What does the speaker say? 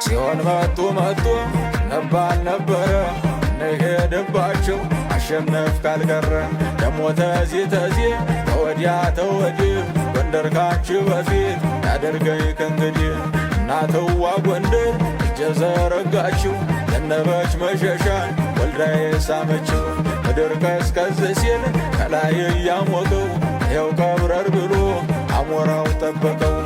ሲሆን መጡ ነባል ነበረ ነሄደባቸው አሸነፍ ካልቀረ ደሞ ተዚህ ተወዲያ ተወዲህ ጎንደር ካንቺ በፊት ያደርገኝ ከእንግዲህ እናትዋ ጎንደር እጀ ዘረጋችው ዘነበች መሸሻን ወልዳ የሳመችው ምድር ቀዝቀዝ ሲል ከላይ እያሞቀው ይኸው ከብረር ብሎ አሞራው ጠበቀው